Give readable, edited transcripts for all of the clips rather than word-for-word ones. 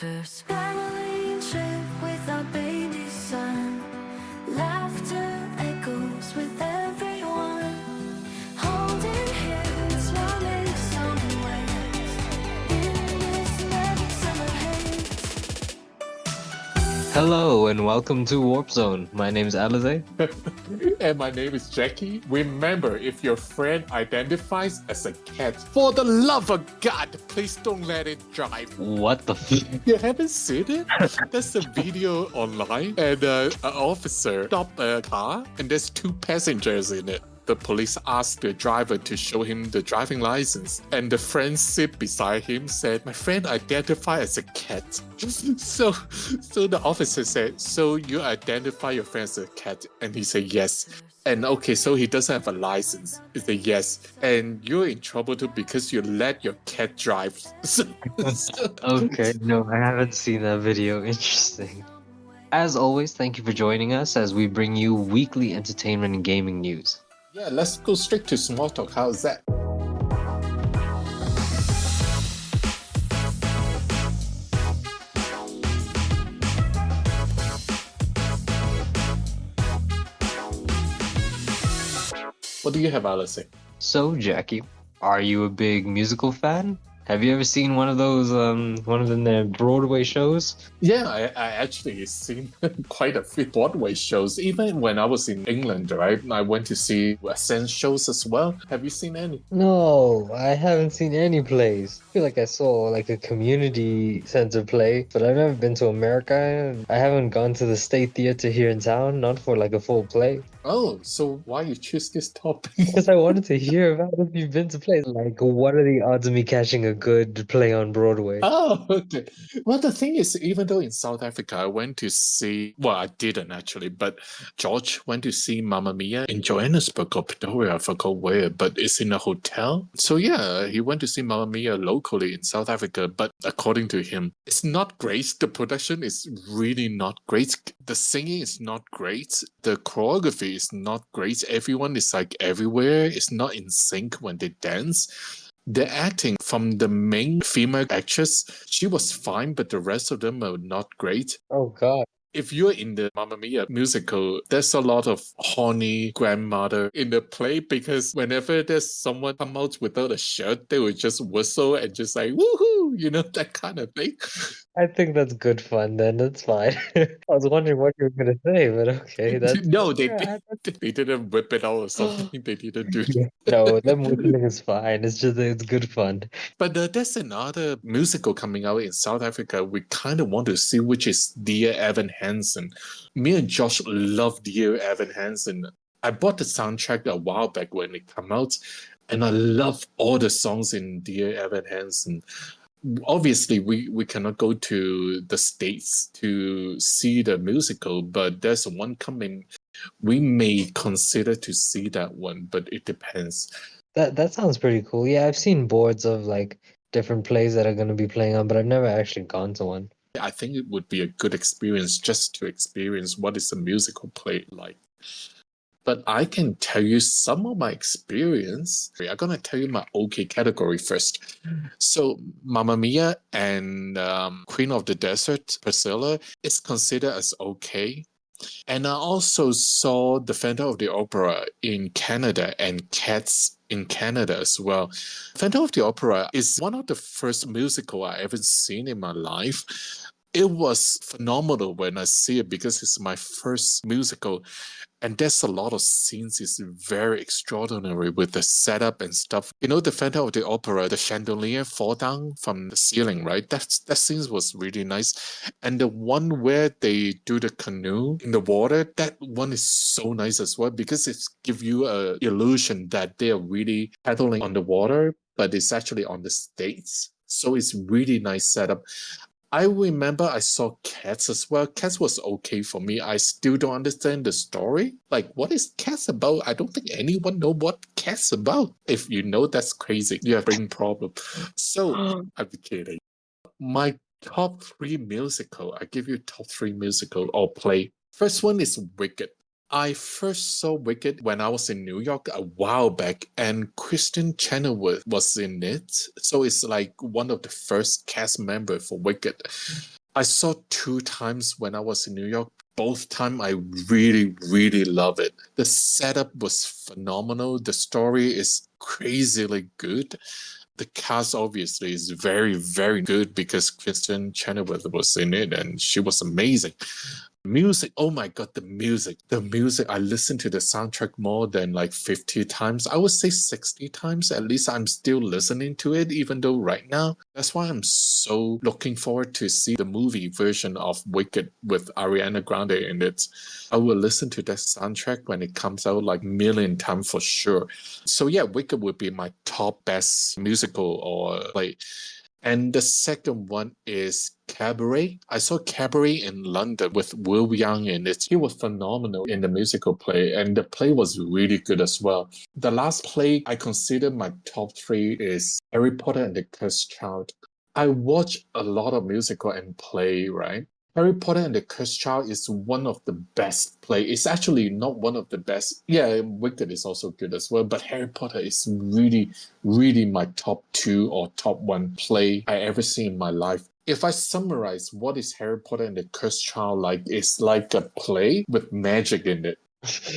First family trip with our baby son. Laughter echoes with everyone. Holding hands while they some ways. In this magic summer haze. Hello and welcome to Warp Zone. My name's Alize. And my name is Jackie. Remember, if your friend identifies as a cat, for the love of God, please don't let it drive. What the f? You haven't seen it? There's a video online, and an officer stopped a car, and there's two passengers in it. The police asked the driver to show him the driving license, and the friend sit beside him said, "My friend identified as a cat." So the officer said, "So you identify your friend as a cat?" And he said, "Yes." And okay, so he doesn't have a license. He said, "Yes." And you're in trouble too because you let your cat drive. Okay, no, I haven't seen that video. Interesting. As always, thank you for joining us as we bring you weekly entertainment and gaming news. Yeah, let's go straight to small talk. How's that? What do you have, Alice? So, Jackie, are you a big musical fan? Have you ever seen one of the Broadway shows? Yeah, I actually seen quite a few Broadway shows. Even when I was in England, right? I went to see West End shows as well. Have you seen any? No, I haven't seen any plays. I feel like I saw like a community center play, but I've never been to America. I haven't gone to the State Theater here in town, not for like a full play. Oh, so why you choose this topic? Because I wanted to hear about if you've been to plays. Like, what are the odds of me catching a good play on Broadway? Oh, okay. Well, the thing is, even though in South Africa, I went to see, well, I didn't actually, but George went to see Mamma Mia in Johannesburg or Pretoria, I forgot where, but it's in a hotel. So yeah, he went to see Mamma Mia locally in South Africa, but according to him, it's not great. The production is really not great. The singing is not great. The choreography is not great. Everyone is like everywhere. It's not in sync when they dance. The acting from the main female actress, she was fine, but the rest of them are not great. Oh, God. If you're in the Mamma Mia musical, there's a lot of horny grandmother in the play because whenever there's someone come out without a shirt, they would just whistle and just like, woohoo, that kind of thing. I think that's good fun then. That's fine. I was wondering what you were going to say, but okay. No, Yeah, they didn't whip it out or something. They didn't do yeah. No, them whistling is fine. It's just that it's good fun. But there's another musical coming out in South Africa. We kind of want to see, which is Dear Evan Hansen. Me and Josh love Dear Evan Hansen. I bought the soundtrack a while back when it came out, and I love all the songs in Dear Evan Hansen. Obviously, we cannot go to the States to see the musical, but there's one coming. We may consider to see that one, but it depends. That sounds pretty cool. Yeah, I've seen boards of like different plays that are going to be playing on, but I've never actually gone to one. I think it would be a good experience just to experience what is a musical play like. But I can tell you some of my experience. I'm going to tell you my okay category first. So Mamma Mia and Queen of the Desert, Priscilla, is considered as okay. And I also saw The Phantom of the Opera in Canada and Cats in Canada as well. Phantom of the Opera is one of the first musical I ever seen in my life. It was phenomenal when I see it because it's my first musical. And there's a lot of scenes. It's very extraordinary with the setup and stuff. The Phantom of the Opera, the chandelier fall down from the ceiling, right? That scene was really nice. And the one where they do the canoe in the water, that one is so nice as well because it gives you an illusion that they're really paddling on the water, but it's actually on the stage. So it's really nice setup. I remember I saw Cats as well. Cats was okay for me. I still don't understand the story. Like, what is Cats about? I don't think anyone know what Cats about. If you know, that's crazy. You have a brain problem. So, I'm kidding. My top three musical. I give you top three musical or play. First one is Wicked. I first saw Wicked when I was in New York a while back, and Kristen Chenoweth was in it. So it's like one of the first cast member for Wicked. I saw two times when I was in New York. Both time I really, really love it. The setup was phenomenal. The story is crazily good. The cast obviously is very, very good because Kristen Chenoweth was in it and she was amazing. Music, oh my god, the music. The music, I listened to the soundtrack more than like 50 times. I would say 60 times. At least I'm still listening to it, even though right now. That's why I'm so looking forward to see the movie version of Wicked with Ariana Grande in it. I will listen to that soundtrack when it comes out like million times for sure. So yeah, Wicked would be my top best musical or play. And the second one is Cabaret. I saw Cabaret in London with Will Young in it. He was phenomenal in the musical play, and the play was really good as well. The last play I consider my top three is Harry Potter and the Cursed Child. I watch a lot of musical and play, right? Harry Potter and the Cursed Child is one of the best play. It's actually not one of the best. Yeah, Wicked is also good as well, but Harry Potter is really, really my top two or top one play I ever seen in my life. If I summarize what is Harry Potter and the Cursed Child like, it's like a play with magic in it.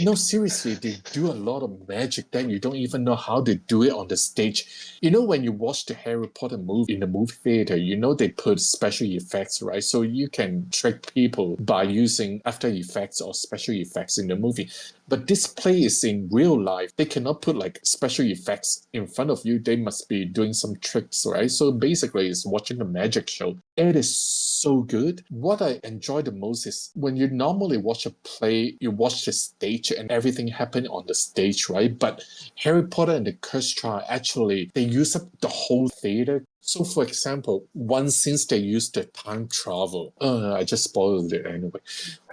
No, seriously, they do a lot of magic that you don't even know how to do it on the stage. You know, when you watch the Harry Potter movie in the movie theater, you know they put special effects, right? So you can trick people by using After Effects or special effects in the movie. But this play is in real life. They cannot put like special effects in front of you. They must be doing some tricks, right? So basically, it's watching a magic show. It is so good. What I enjoy the most is when you normally watch a play, you watch the stage and everything happen on the stage, right? But Harry Potter and the Cursed Child, actually, they use up the whole theater. So, for example, one since they used the time travel, I just spoiled it anyway.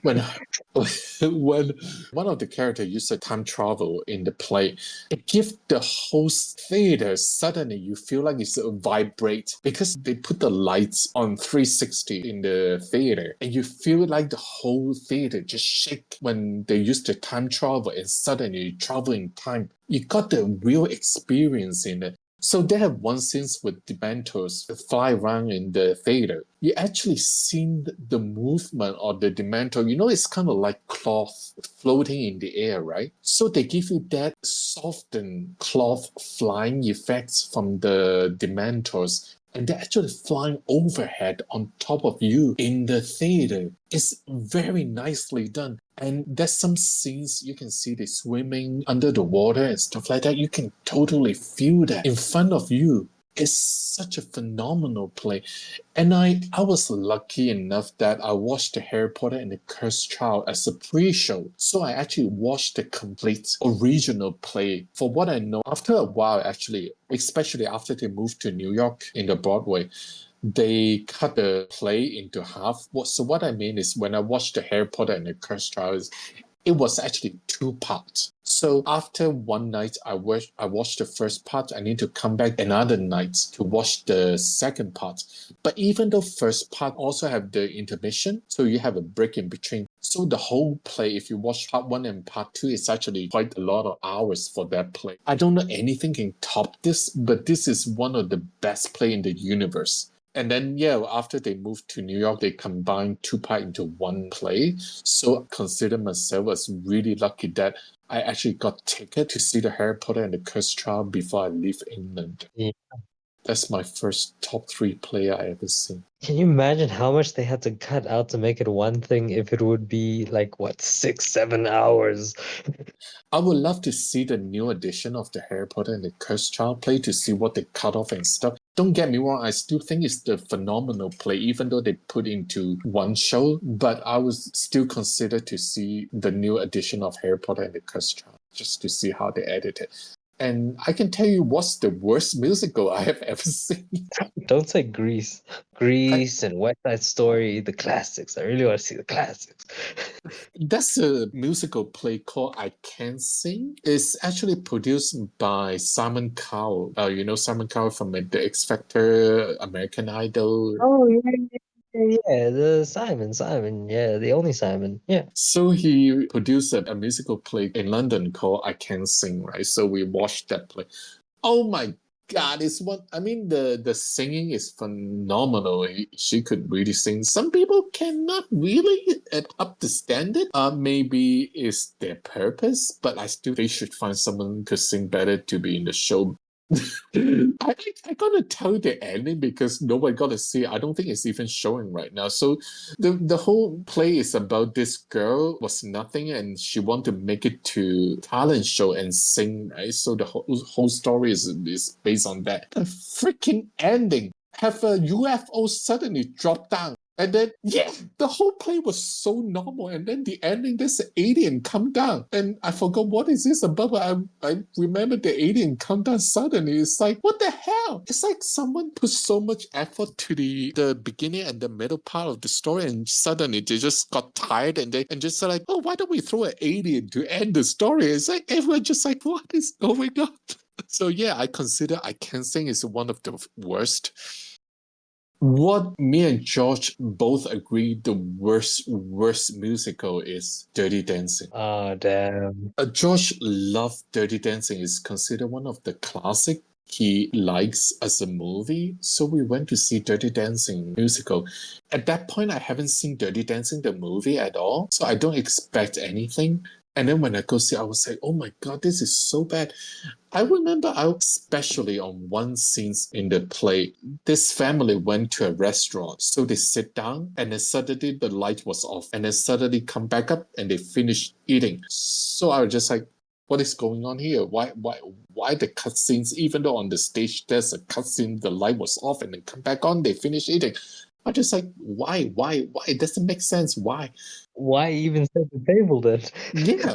When when one of the characters used the time travel in the play, it gives the whole theater suddenly you feel like it's vibrate because they put the lights on 360 in the theater and you feel like the whole theater just shake when they use the time travel and suddenly you travel in time. You got the real experience in it. So they have one scene with Dementors fly around in the theater. You actually seen the movement of the Dementor. You know, it's kind of like cloth floating in the air, right? So they give you that softened cloth flying effects from the Dementors. And they're actually flying overhead on top of you in the theater. It's very nicely done. And there's some scenes you can see they swimming under the water and stuff like that. You can totally feel that in front of you. It's such a phenomenal play. And I was lucky enough that I watched the Harry Potter and the Cursed Child as a pre-show. So I actually watched the complete original play. For what I know, after a while actually, especially after they moved to New York in the Broadway, they cut the play into half. So what I mean is when I watched the Harry Potter and the Cursed Child, it was actually two parts. So after one night I watched the first part, I need to come back another night to watch the second part. But even though first part also have the intermission, so you have a break in between. So the whole play, if you watch part one and part two, it's actually quite a lot of hours for that play. I don't know anything can top this, but this is one of the best play in the universe. And then, yeah, after they moved to New York, they combined two parts into one play. So I consider myself as really lucky that I actually got ticket to see the Harry Potter and the Cursed Child before I leave England. Yeah. That's my first top three play I ever seen. Can you imagine how much they had to cut out to make it one thing if it would be like what, 6, 7 hours? I would love to see the new edition of the Harry Potter and the Cursed Child play to see what they cut off and stuff. Don't get me wrong, I still think it's the phenomenal play, even though they put into one show, but I would still consider to see the new edition of Harry Potter and the Cursed Child, just to see how they edit it. And I can tell you what's the worst musical I have ever seen. Don't say Grease. Grease and West Side Story, the classics. I really want to see the classics. That's a musical play called I Can't Sing. It's actually produced by Simon Cowell. You know Simon Cowell from the X Factor, American Idol. Oh, yeah, Yeah, the Simon, yeah, the only Simon. Yeah. So he produced a musical play in London called I Can Sing, right? So we watched that play. Oh my God, it's what I mean. The singing is phenomenal. She could really sing. Some people cannot really up the standard. Maybe it's their purpose, but I still they should find someone who could sing better to be in the show. I gotta tell you the ending because nobody got to see it. I don't think it's even showing right now. So the whole play is about this girl was nothing and she wanted to make it to talent show and sing, right? So the whole story is based on that. The freaking ending have a UFO suddenly drop down. And then, yeah, the whole play was so normal. And then the ending, there's an alien come down. And I forgot what is this about, but I remember the alien come down suddenly. It's like, what the hell? It's like someone put so much effort to the beginning and the middle part of the story, and suddenly they just got tired and they and just like, oh, why don't we throw an alien to end the story? It's like everyone just like, what is going on? So yeah, I consider I Can Sing is one of the worst. What me and George both agree the worst musical is Dirty Dancing. Oh, damn. George loved Dirty Dancing. Is considered one of the classic he likes as a movie. So we went to see Dirty Dancing musical. At that point, I haven't seen Dirty Dancing the movie at all, so I don't expect anything. And then when I go see, I was like, "Oh my God, this is so bad." I remember, especially on one scene in the play, this family went to a restaurant. So they sit down and then suddenly the light was off and then suddenly come back up and they finish eating. So I was just like, what is going on here? Why the cutscenes, even though on the stage there's a cutscene, the light was off and then come back on, they finish eating. I just like, why? It doesn't make sense. Why? Why even set the table then? Yeah.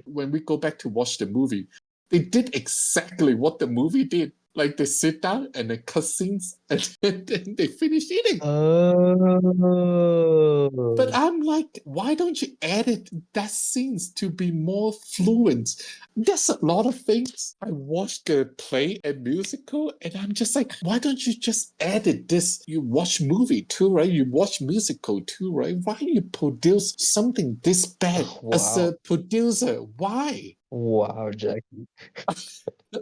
When we go back to watch the movie, they did exactly what the movie did. Like they sit down and the cutscenes and then they finish eating. But Oh. I'm like, why don't you edit that scenes to be more fluent? There's a lot of things. I watched the play and musical, and I'm just like, why don't you just edit this? You watch movie too, right? You watch musical too, right? Why you produce something this bad as Wow. a producer? Why? Wow, Jackie.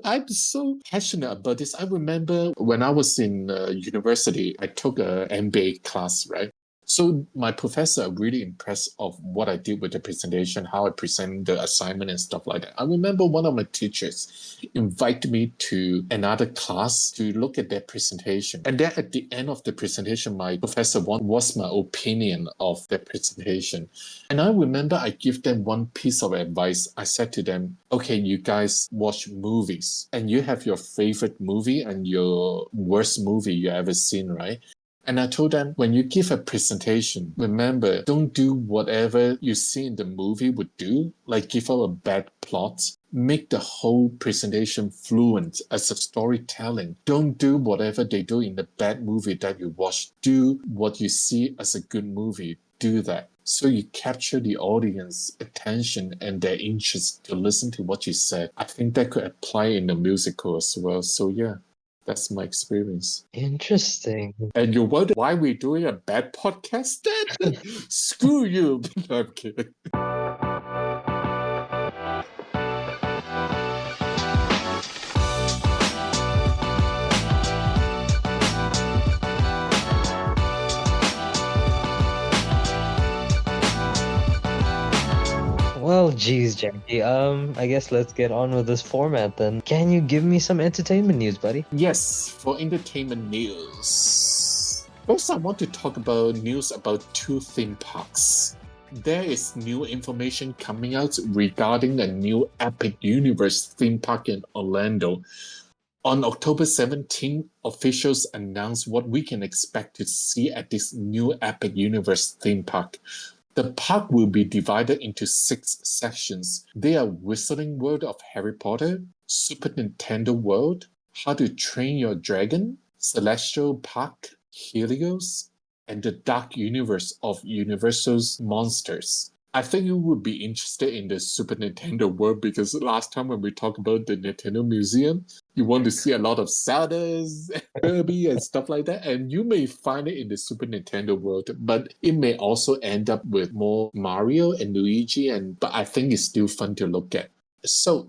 I'm so passionate about this. I remember when I was in university, I took a MBA class, right? So my professor really impressed of what I did with the presentation, how I present the assignment and stuff like that. I remember one of my teachers invited me to another class to look at their presentation. And then at the end of the presentation, my professor what's my opinion of the presentation. And I remember I give them one piece of advice. I said to them, okay, you guys watch movies and you have your favorite movie and your worst movie you ever seen, right? And I told them, when you give a presentation, remember, don't do whatever you see in the movie would do, like give out a bad plot. Make the whole presentation fluent as a storytelling. Don't do whatever they do in the bad movie that you watch. Do what you see as a good movie. Do that. So you capture the audience attention and their interest to listen to what you said. I think that could apply in the musical as well. So yeah. That's my experience. Interesting. And you wonder why we're doing a bad podcast then? Screw you. No, I'm kidding. Well, geez, Jackie. I guess let's get on with this format then. Can you give me some entertainment news, buddy? Yes, for entertainment news. First, I want to talk about news about two theme parks. There is new information coming out regarding a new Epic Universe theme park in Orlando. On October 17, officials announced what we can expect to see at this new Epic Universe theme park. The park will be divided into 6 sections. They are Whistling World of Harry Potter, Super Nintendo World, How to Train Your Dragon, Celestial Park, Helios, and the Dark Universe of Universal's Monsters. I think you would be interested in the Super Nintendo world because last time when we talked about the Nintendo Museum, you want to see a lot of Zeldas, Kirby, and stuff like that. And you may find it in the Super Nintendo world, but it may also end up with more Mario and Luigi. But I think it's still fun to look at. So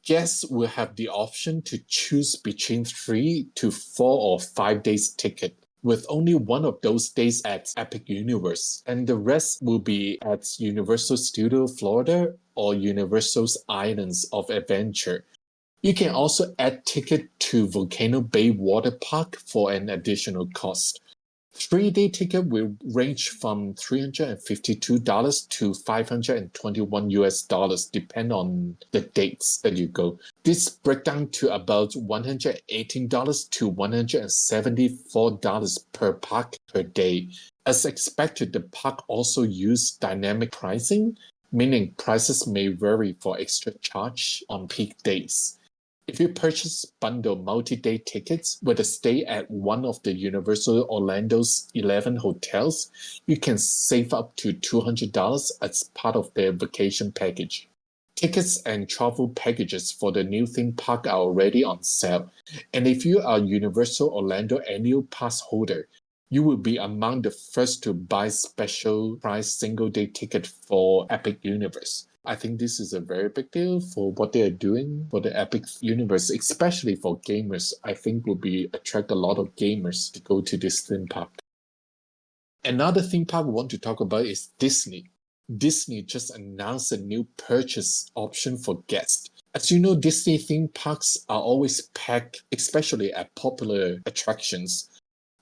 guests will have the option to choose between 3 to 4 or 5 days ticket, with only one of those days at Epic Universe, and the rest will be at Universal Studio Florida or Universal's Islands of Adventure. You can also add ticket to Volcano Bay Water Park for an additional cost. 3-day ticket will range from $352 to $521 depending on the dates that you go. This breaks down to about $118 to $174 per park per day. As expected, the park also used dynamic pricing, meaning prices may vary for extra charge on peak days. If you purchase bundle multi-day tickets with a stay at one of the Universal Orlando's 11 hotels, you can save up to $200 as part of their vacation package. Tickets and travel packages for the new theme park are already on sale, and if you are a Universal Orlando annual pass holder, you will be among the first to buy special price single-day ticket for Epic Universe. I think this is a very big deal for what they are doing for the Epic Universe, especially for gamers. I think will be attract a lot of gamers to go to this theme park. Another theme park we want to talk about is Disney. Disney just announced a new purchase option for guests. As you know, Disney theme parks are always packed, especially at popular attractions.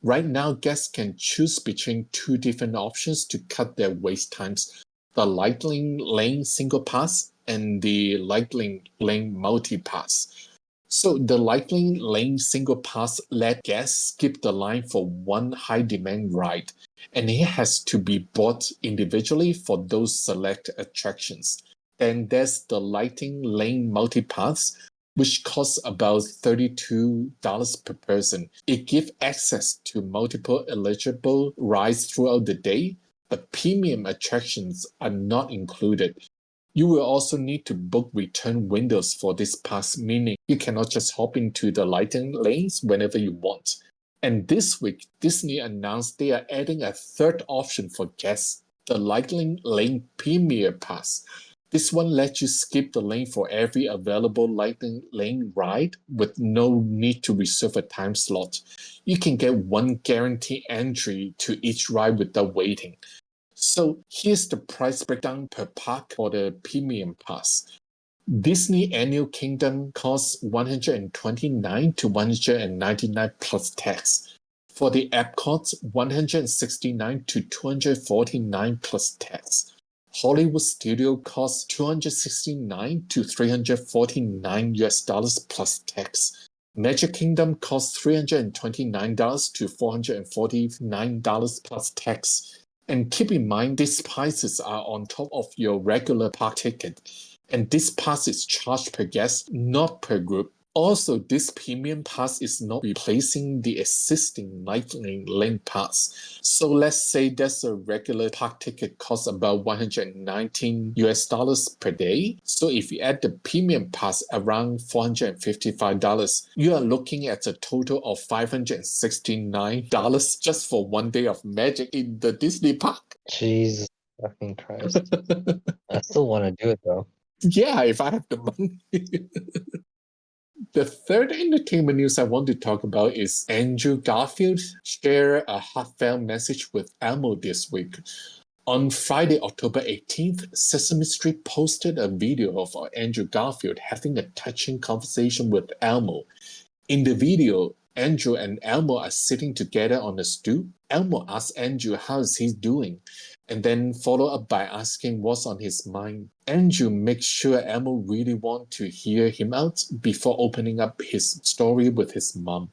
Right now, guests can choose between 2 different options to cut their wait times: the Lightning Lane Single Pass and the Lightning Lane Multi Pass. So the Lightning Lane Single Pass let guests skip the line for one high-demand ride, and it has to be bought individually for those select attractions. Then there's the Lightning Lane Multi Pass, which costs about $32 per person. It gives access to multiple eligible rides throughout the day, but premium attractions are not included. You will also need to book return windows for this pass, meaning you cannot just hop into the Lightning lanes whenever you want. And this week, Disney announced they are adding a third option for guests, the Lightning Lane Premier Pass. This one lets you skip the lane for every available Lightning Lane ride with no need to reserve a time slot. You can get one guaranteed entry to each ride without waiting. So here's the price breakdown per park for the Premium Pass. Disney Annual Kingdom costs $129 to $199 plus tax. For the Epcot, $169 to $249 plus tax. Hollywood Studio costs $269 to $349 plus tax. Magic Kingdom costs $329 to $449 plus tax. And keep in mind, these prices are on top of your regular park ticket. And this pass is charged per guest, not per group. Also, this premium pass is not replacing the existing Lightning Lane pass. So let's say there's a regular park ticket costs about $119 per day. So if you add the premium pass around $455, you are looking at a total of $569 just for one day of magic in the Disney park. Jesus fucking Christ. I still want to do it though. Yeah, if I have the money. The third entertainment news I want to talk about is Andrew Garfield shared a heartfelt message with Elmo this week. On Friday, October 18th, Sesame Street posted a video of Andrew Garfield having a touching conversation with Elmo. In the video, Andrew and Elmo are sitting together on a stoop. Elmo asks Andrew how is he doing, and then follow up by asking what's on his mind. Andrew makes sure Elmo really wants to hear him out before opening up his story with his mom.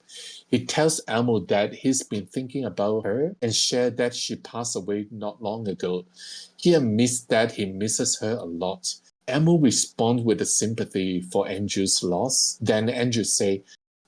He tells Elmo that he's been thinking about her and shared that she passed away not long ago. He admits that he misses her a lot. Elmo responds with a sympathy for Andrew's loss. Then Andrew says,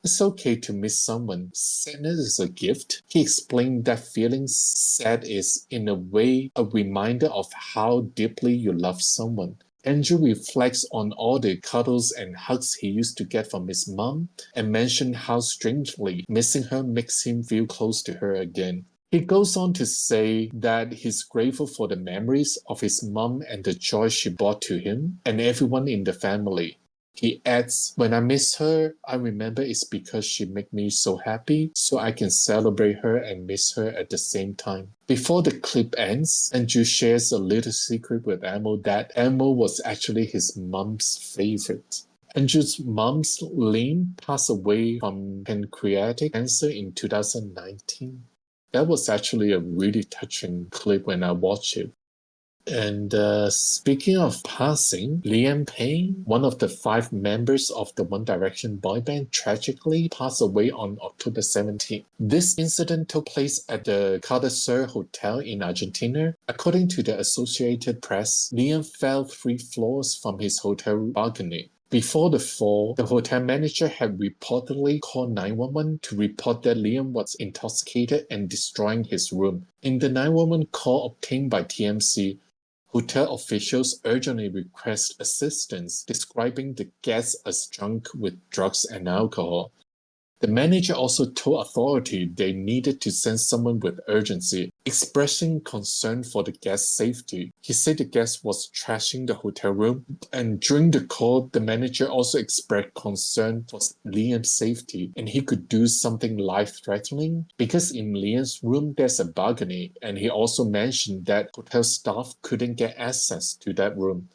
It's okay to miss someone. Sadness is a gift. He explained that feeling sad is, in a way, a reminder of how deeply you love someone. Andrew reflects on all the cuddles and hugs he used to get from his mom and mentioned how strangely missing her makes him feel close to her again. He goes on to say that he's grateful for the memories of his mom and the joy she brought to him and everyone in the family. He adds, when I miss her, I remember it's because she made me so happy, so I can celebrate her and miss her at the same time. Before the clip ends, Andrew shares a little secret with Elmo that Elmo was actually his mom's favorite. Andrew's mom's Lynn passed away from pancreatic cancer in 2019. That was actually a really touching clip when I watched it. And speaking of passing, Liam Payne, one of the 5 members of the One Direction boy band, tragically passed away on October 17th. This incident took place at the Carter Hotel in Argentina. According to the Associated Press, Liam fell 3 floors from his hotel balcony. Before the fall, the hotel manager had reportedly called 911 to report that Liam was intoxicated and destroying his room. In the 911 call obtained by TMZ, hotel officials urgently request assistance, describing the guests as drunk with drugs and alcohol. The manager also told authorities they needed to send someone with urgency, expressing concern for the guest's safety. He said the guest was trashing the hotel room, and during the call, the manager also expressed concern for Liam's safety, and he could do something life-threatening because in Liam's room there's a balcony, and he also mentioned that hotel staff couldn't get access to that room.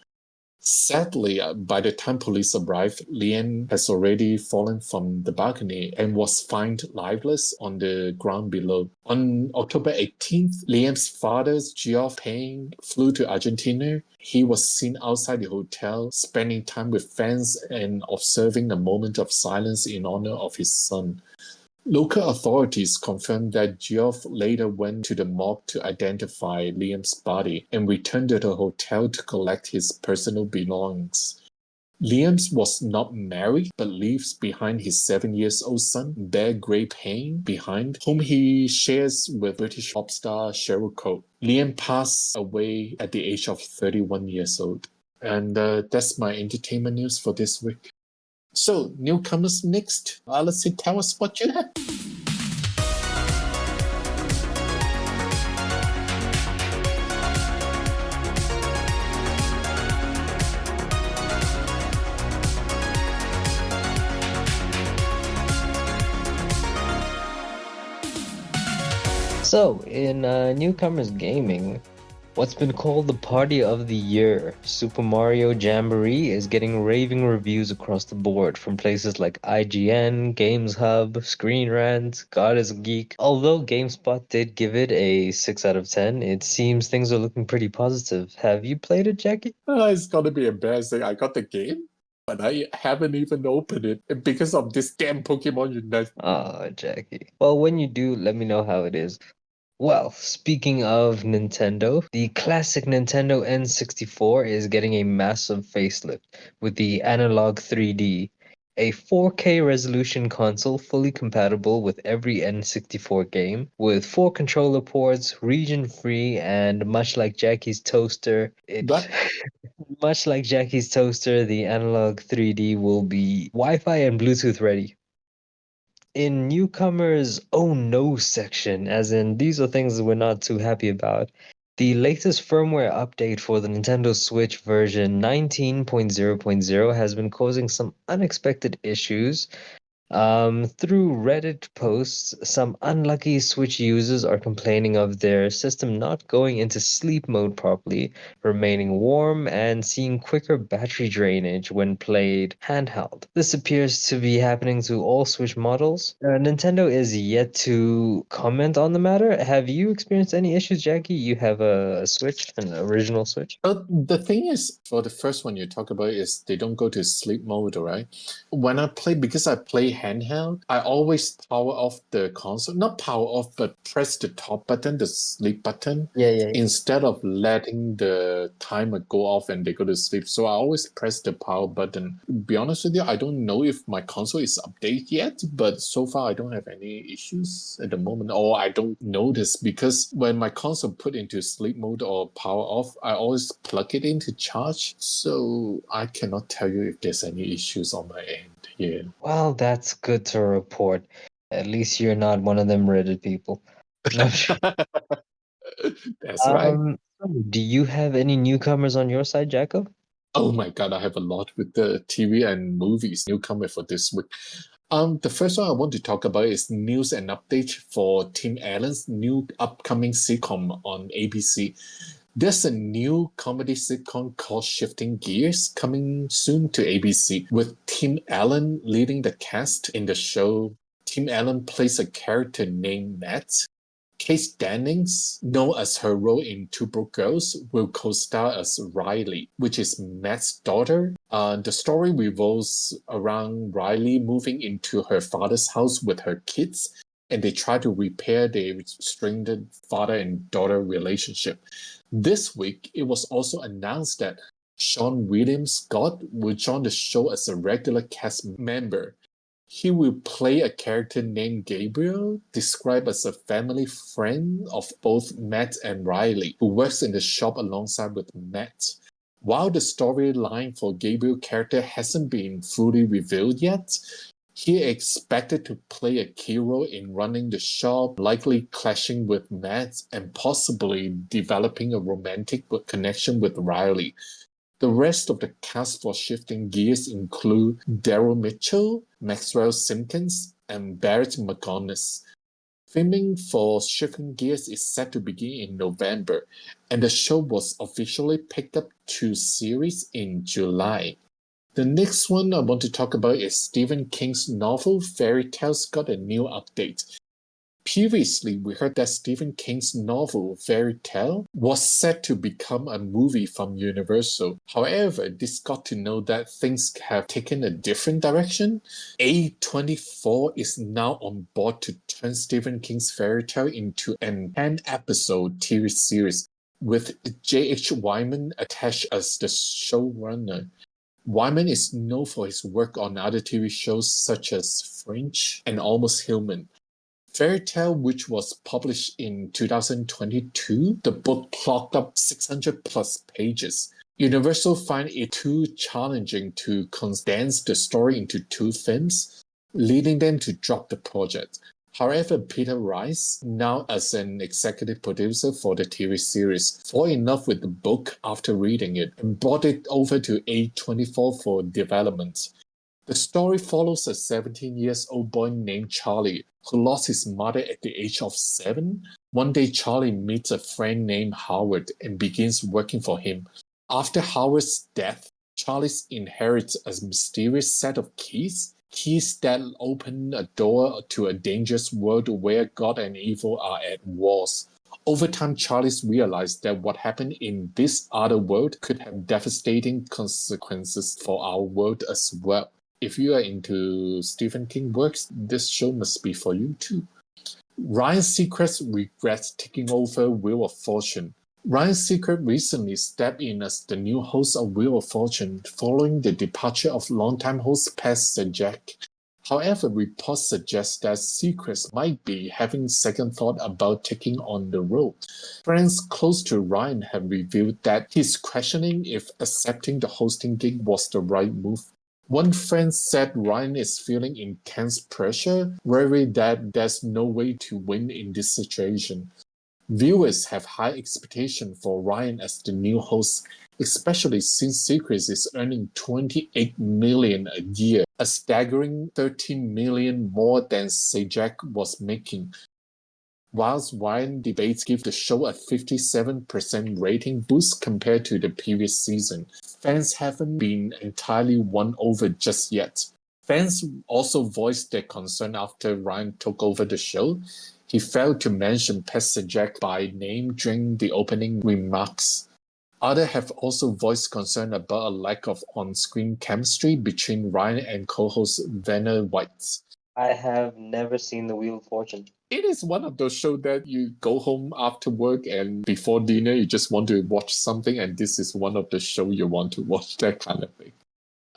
Sadly, by the time police arrived, Liam has already fallen from the balcony and was found lifeless on the ground below. On October 18th, Liam's father, Geoff Payne, flew to Argentina. He was seen outside the hotel, spending time with fans and observing a moment of silence in honor of his son. Local authorities confirmed that Geoff later went to the morgue to identify Liam's body and returned to the hotel to collect his personal belongings. Liam was not married but leaves behind his 7-year-old son, Bear Gray Payne, behind, whom he shares with British pop star Cheryl Crow. Liam passed away at the age of 31 years old. And that's my entertainment news for this week. So, newcomers next. Let's see, tell us what you have. So, in newcomers gaming, what's been called the party of the year, Super Mario Jamboree, is getting raving reviews across the board from places like IGN, Games Hub, Screen Rant, God is a Geek. Although GameSpot did give it a 6 out of 10, it seems things are looking pretty positive. Have you played it, Jackie? It's gonna be embarrassing. I got the game, but I haven't even opened it because of this damn Pokemon Unite. Oh, Jackie. Well, when you do, let me know how it is. Well, speaking of Nintendo, the classic Nintendo N64 is getting a massive facelift with the Analog 3D, a 4K resolution console fully compatible with every N64 game, with 4 controller ports, region-free, and much like Jackie's toaster, But much like Jackie's toaster, the Analog 3D will be Wi-Fi and Bluetooth ready. In newcomers oh no section, as in these are things we're not too happy about, the latest firmware update for the Nintendo Switch version 19.0.0 has been causing some unexpected issues. Through Reddit posts, some unlucky Switch users are complaining of their system not going into sleep mode properly, remaining warm, and seeing quicker battery drainage when played handheld. This appears to be happening to all Switch models. Nintendo is yet to comment on the matter. Have you experienced any issues, Jackie? You have a Switch, an original Switch? the thing is, for the first one you talk about is they don't go to sleep mode, right? When I play, because I play handheld, I always power off the console. Not power off, but press the top button, the sleep button, Yeah. instead of letting the timer go off and they go to sleep. So I always press the power button. Be honest with you, I don't know if my console is updated yet, but so far I don't have any issues at the moment, or I don't notice, because when my console put into sleep mode or power off, I always plug it in to charge. So I cannot tell you if there's any issues on my end here. Well, that's good to report. At least you're not one of them Reddit people. No. That's right. So do you have any newcomers on your side, Jacko? Oh my god, I have a lot with the TV and movies newcomer for this week. The first one I want to talk about is news and update for Tim Allen's new upcoming sitcom on ABC. There's a new comedy sitcom called Shifting Gears coming soon to ABC, with Tim Allen leading the cast in the show. Tim Allen plays a character named Matt. Kate Dennings, known as her role in Two Broke Girls, will co-star as Riley, which is Matt's daughter. The story revolves around Riley moving into her father's house with her kids, and they try to repair their strained father and daughter relationship. This week, it was also announced that Sean William Scott will join the show as a regular cast member. He will play a character named Gabriel, described as a family friend of both Matt and Riley, who works in the shop alongside with Matt. While the storyline for Gabriel's character hasn't been fully revealed yet, he is expected to play a key role in running the shop, likely clashing with Matt and possibly developing a romantic connection with Riley. The rest of the cast for Shifting Gears include Daryl Mitchell, Maxwell Simpkins, and Barrett McGonnis. Filming for Shifting Gears is set to begin in November, and the show was officially picked up to series in July. The next one I want to talk about is Stephen King's novel Fairy Tales got a new update. Previously, we heard that Stephen King's novel Fairy Tale was set to become a movie from Universal. However, this got to know that things have taken a different direction. A24 is now on board to turn Stephen King's Fairy Tale into an 10-episode TV series, with J.H. Wyman attached as the showrunner. Wyman is known for his work on other TV shows such as Fringe and Almost Human. Fairy Tale, which was published in 2022, the book clocked up 600 plus pages. Universal find it too challenging to condense the story into 2 films, leading them to drop the project. However, Peter Rice, now as an executive producer for the TV series, fell in love with the book after reading it and brought it over to A24 for development. The story follows a 17-year-old boy named Charlie who lost his mother at the age of 7. One day, Charlie meets a friend named Howard and begins working for him. After Howard's death, Charlie inherits a mysterious set of keys that open a door to a dangerous world where God and evil are at wars. Over time, Charlie realized that what happened in this other world could have devastating consequences for our world as well. If you are into Stephen King works, this show must be for you too. Ryan Seacrest regrets taking over Wheel of Fortune. Ryan Seacrest recently stepped in as the new host of Wheel of Fortune following the departure of longtime host Pat Sajak. However, reports suggest that Seacrest might be having second thought about taking on the role. Friends close to Ryan have revealed that he's questioning if accepting the hosting gig was the right move. One friend said Ryan is feeling intense pressure, worried that there's no way to win in this situation. Viewers have high expectations for Ryan as the new host, especially since Seacrest is earning $28 million a year, a staggering $13 million more than Sajak was making. Whilst Ryan debates give the show a 57% rating boost compared to the previous season, fans haven't been entirely won over just yet. Fans also voiced their concern after Ryan took over the show. He failed to mention Pat Sajak by name during the opening remarks. Others have also voiced concern about a lack of on-screen chemistry between Ryan and co-host Vanna White. I have never seen The Wheel of Fortune. It is one of those shows that you go home after work and before dinner you just want to watch something, and this is one of the show you want to watch, that kind of thing.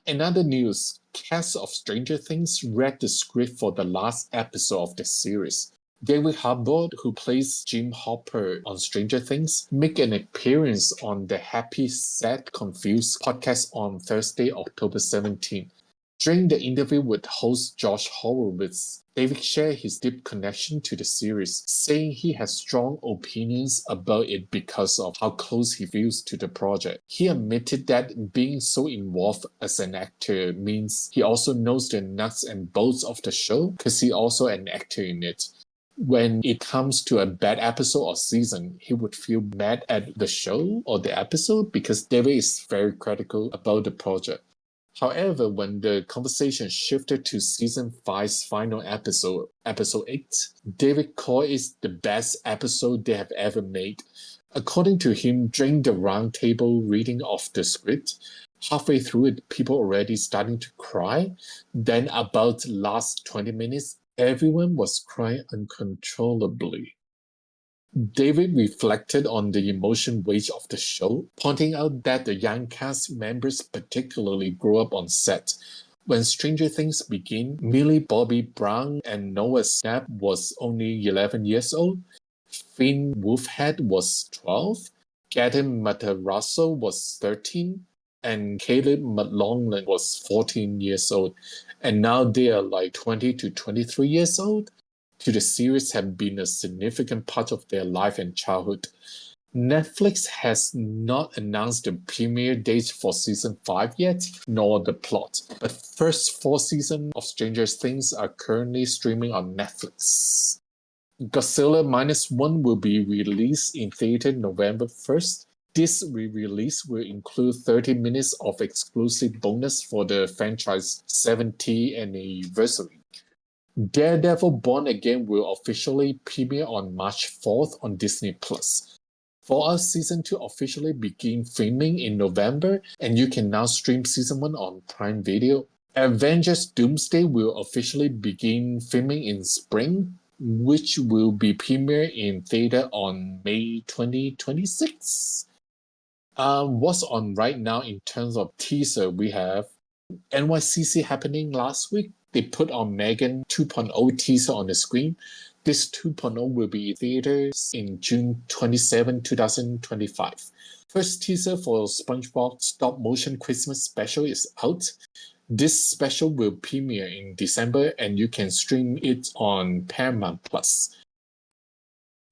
In other news, cast of Stranger Things read the script for the last episode of the series. David Harbour, who plays Jim Hopper on Stranger Things, make an appearance on the Happy, Sad, Confused podcast on Thursday, October 17. During the interview with host Josh Horowitz, David shared his deep connection to the series, saying he has strong opinions about it because of how close he feels to the project. He admitted that being so involved as an actor means he also knows the nuts and bolts of the show because he's also an actor in it. When it comes to a bad episode or season, he would feel mad at the show or the episode because David is very critical about the project. However, when the conversation shifted to season 5's final episode, episode 8, David called it the best episode they have ever made. According to him, during the roundtable reading of the script, halfway through it, people already starting to cry. Then about the last 20 minutes, everyone was crying uncontrollably. David reflected on the emotion weight of the show, pointing out that the young cast members particularly grew up on set. When Stranger Things began, Millie Bobby Brown and Noah Schnapp was only 11 years old, Finn Wolfhard was 12, Gaten Matarazzo was 13, and Caleb McLaughlin was 14 years old. And now they are like 20 to 23 years old. To the series have been a significant part of their life and childhood. Netflix has not announced the premiere date for season 5 yet, nor the plot, but first 4 seasons of Stranger Things are currently streaming on Netflix. Godzilla Minus One will be released in theater November 1st. This re-release will include 30 minutes of exclusive bonus for the franchise's 70th anniversary. Daredevil Born Again will officially premiere on March 4th on Disney+. For Us Season 2 officially begin filming in November, and you can now stream Season 1 on Prime Video. Avengers Doomsday will officially begin filming in spring, which will be premiered in theater on May 2026. What's on right now in terms of teaser, we have NYCC happening last week. They put on Megan 2.0 teaser on the screen. This 2.0 will be in theaters in June 27, 2025. First teaser for SpongeBob Stop Motion Christmas Special is out. This special will premiere in December and you can stream it on Paramount+.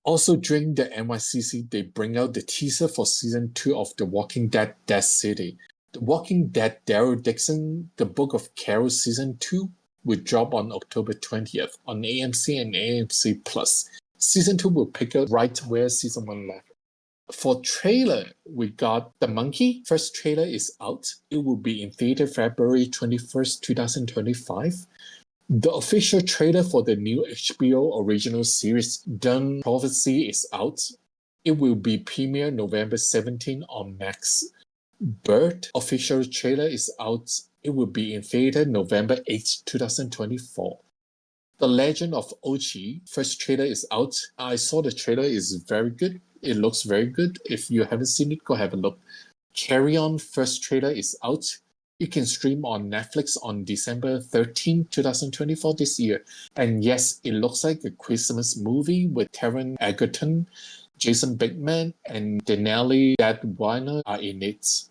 Also during the NYCC, they bring out the teaser for Season 2 of The Walking Dead Dead City. The Walking Dead Daryl Dixon, The Book of Carol Season 2 will drop on October 20th on AMC and AMC+. Season 2 will pick up right where Season 1 left. For trailer, we got The Monkey. First trailer is out. It will be in theater February 21st, 2025. The official trailer for the new HBO original series Dawn Prophecy is out. It will be premiered November 17 on Max. Bird official trailer is out. It will be in theater November 8, 2024. The Legend of Ochi first trailer is out. I saw the trailer is very good. It looks very good. If you haven't seen it, go have a look. Carry On first trailer is out. You can stream on Netflix on December 13, 2024 this year. And yes, it looks like a Christmas movie with Taron Egerton, Jason Bateman, and Denali Dadwiner are in it.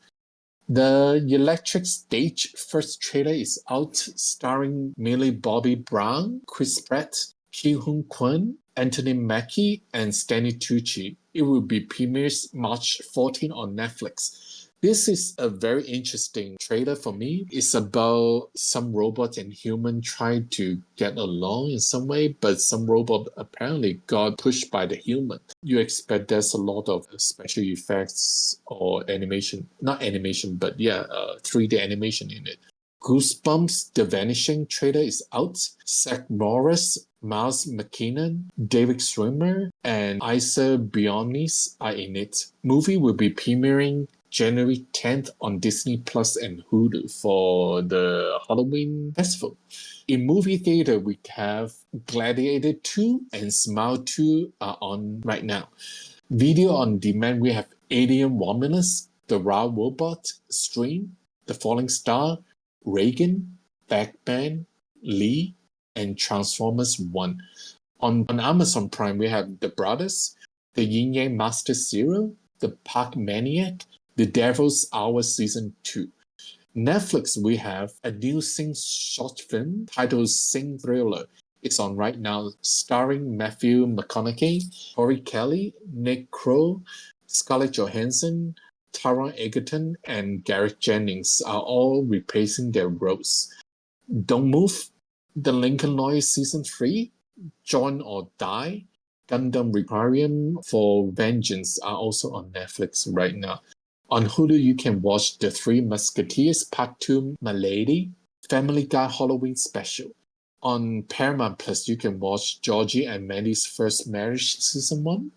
The Electric Stage first trailer is out, starring Millie Bobby Brown, Chris Pratt, Ki Hoon Kwon, Anthony Mackie, and Stanley Tucci. It will be premiered March 14 on Netflix. This is a very interesting trailer for me. It's about some robot and human trying to get along in some way, but some robot apparently got pushed by the human. You expect there's a lot of special effects or animation, not animation, but 3D animation in it. Goosebumps The Vanishing trailer is out. Zach Morris, Miles McKinnon, David Schwimmer, and Isa Briones are in it. Movie will be premiering January 10th on Disney Plus and Hulu for the Halloween festival. In movie theater, we have Gladiator 2 and Smile 2 are on right now. Video on demand, we have Alien Romulus, The Raw Robot, Stream, The Falling Star, Reagan, Batman, Lee, and Transformers 1. On Amazon Prime, we have The Brothers, The Yin Yang Master Zero, The Park Maniac, The Devil's Hour Season 2. Netflix, we have a new Sing short film titled Sing Thriller. It's on right now, starring Matthew McConaughey, Tori Kelly, Nick Kroll, Scarlett Johansson, Taron Egerton, and Gareth Jennings are all reprising their roles. Don't Move, The Lincoln Lawyer Season 3, Join or Die, Gundam Requiem for Vengeance are also on Netflix right now. On Hulu, you can watch The Three Musketeers Part 2 Milady, Family Guy Halloween Special. On Paramount Plus, you can watch Georgie and Mandy's First Marriage Season 1,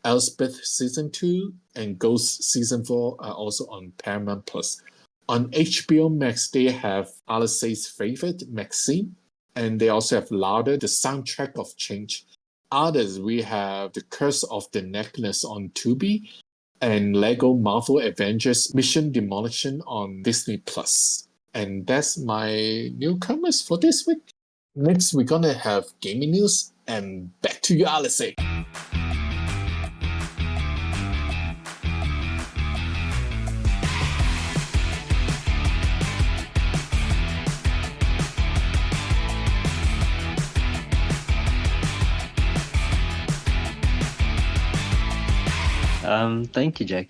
Elspeth Season 2, and Ghost Season 4 are also on Paramount Plus. On HBO Max, they have Alice's favorite, Maxine, and they also have Louder, the soundtrack of change. Others, we have The Curse of the Necklace on Tubi, and Lego Marvel Avengers Mission Demolition on Disney Plus. And that's my newcomers for this week. Next, we're gonna have gaming news, and back to you, Alice. Thank you, Jack.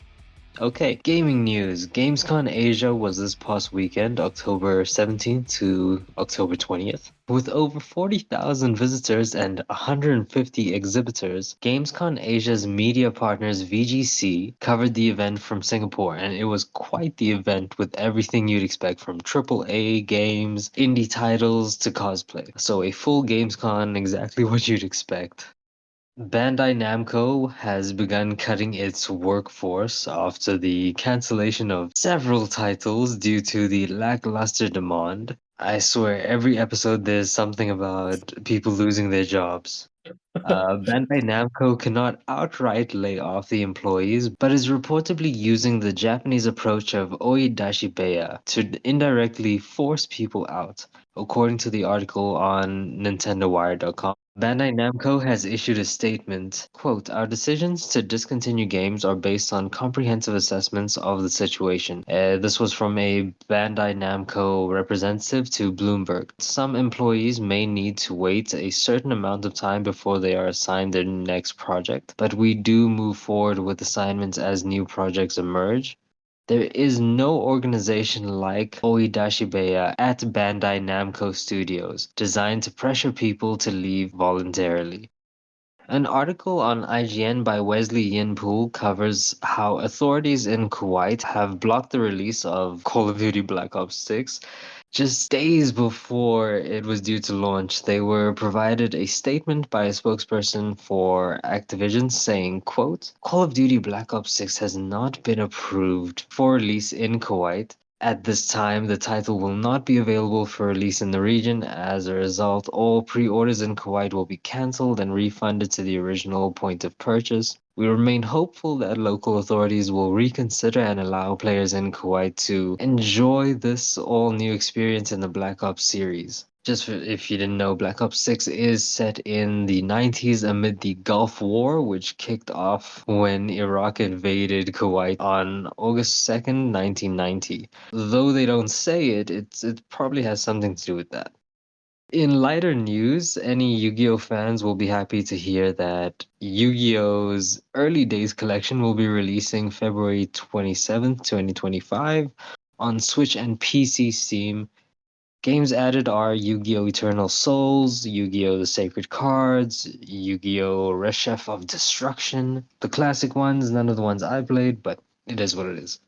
Okay, gaming news. Gamescom Asia was this past weekend, October 17th to October 20th. With over 40,000 visitors and 150 exhibitors, Gamescom Asia's media partners VGC covered the event from Singapore, and it was quite the event with everything you'd expect from AAA games, indie titles to cosplay. So a full Gamescom, exactly what you'd expect. Bandai Namco has begun cutting its workforce after the cancellation of several titles due to the lackluster demand. I swear, every episode there's something about people losing their jobs. Bandai Namco cannot outright lay off the employees, but is reportedly using the Japanese approach of oidashibeya to indirectly force people out, according to the article on NintendoWire.com. Bandai Namco has issued a statement, quote, "Our decisions to discontinue games are based on comprehensive assessments of the situation." This was from a Bandai Namco representative to Bloomberg. Some employees may need to wait a certain amount of time before they are assigned their next project, but we do move forward with assignments as new projects emerge. There is no organization like Oidashibeya at Bandai Namco Studios designed to pressure people to leave voluntarily. An article on IGN by Wesley Yinpool covers how authorities in Kuwait have blocked the release of Call of Duty Black Ops 6 just days before it was due to launch. They were provided a statement by a spokesperson for Activision saying, quote, "Call of Duty Black Ops 6 has not been approved for release in Kuwait. At this time, the title will not be available for release in the region. As a result, all pre-orders in Kuwait will be cancelled and refunded to the original point of purchase. We remain hopeful that local authorities will reconsider and allow players in Kuwait to enjoy this all-new experience in the Black Ops series." Just if you didn't know, Black Ops 6 is set in the 90s amid the Gulf War, which kicked off when Iraq invaded Kuwait on August 2nd, 1990. Though they don't say it, it probably has something to do with that. In lighter news, any Yu-Gi-Oh fans will be happy to hear that Yu-Gi-Oh's Early Days collection will be releasing February 27th, 2025 on Switch and PC Steam. Games added are Yu-Gi-Oh! Eternal Souls, Yu-Gi-Oh! The Sacred Cards, Yu-Gi-Oh! Reshef of Destruction. The classic ones, none of the ones I played, but it is what it is.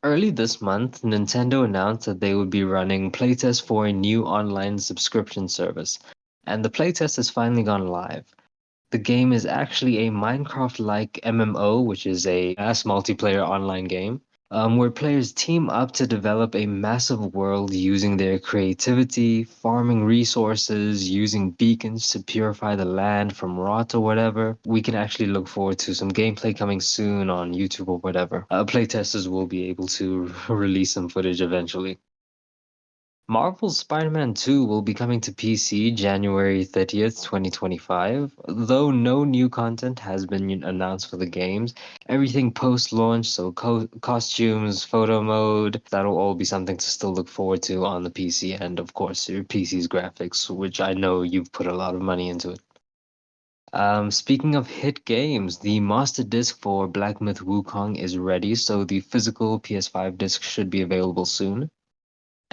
Early this month, Nintendo announced that they would be running playtests for a new online subscription service, and the playtest has finally gone live. The game is actually a Minecraft-like MMO, which is a mass multiplayer online game. where players team up to develop a massive world using their creativity, farming resources, using beacons to purify the land from rot or whatever. We can actually look forward to some gameplay coming soon on YouTube or whatever. Playtesters will be able to release some footage eventually. Marvel's Spider-Man 2 will be coming to PC January 30th, 2025. Though no new content has been announced for the games, everything post-launch, so costumes, photo mode, that'll all be something to still look forward to on the PC, and of course your PC's graphics, which I know you've put a lot of money into it. Speaking of hit games, the master disc for Black Myth Wukong is ready, so the physical PS5 disc should be available soon.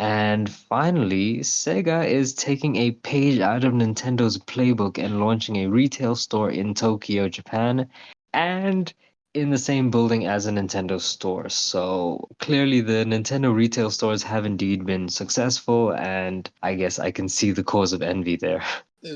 And finally, Sega is taking a page out of Nintendo's playbook and launching a retail store in Tokyo, Japan, and in the same building as a Nintendo store. So clearly, the Nintendo retail stores have indeed been successful, and I guess I can see the cause of envy there.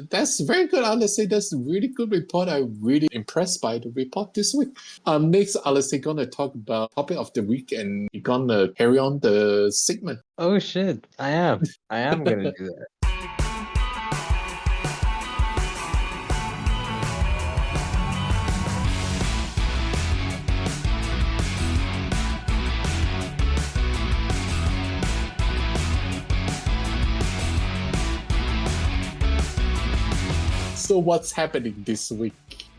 That's very good. I would say that's a really good report. I'm really impressed by the report this week. Next, I would say gonna talk about topic of the week, and we're gonna carry on the segment. Oh shit, I am. I am gonna do that. So what's happening this week?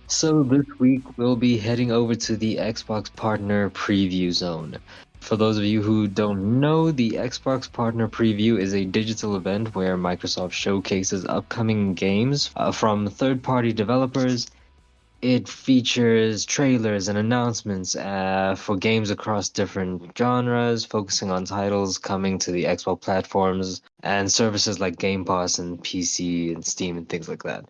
So this week we'll be heading over to the Xbox Partner Preview Zone. For those of you who don't know, the Xbox Partner Preview is a digital event where Microsoft showcases upcoming games from third-party developers. It features trailers and announcements for games across different genres, focusing on titles coming to the Xbox platforms and services like Game Pass and PC and Steam and things like that.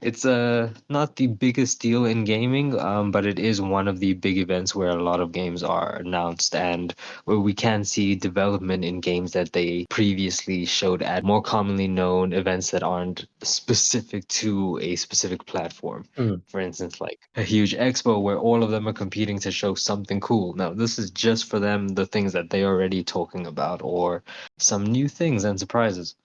It's not the biggest deal in gaming, but it is one of the big events where a lot of games are announced and where we can see development in games that they previously showed at more commonly known events that aren't specific to a specific platform. For instance, like a huge expo where all of them are competing to show something cool. Now, this is just for them, the things that they're already talking about, or some new things and surprises.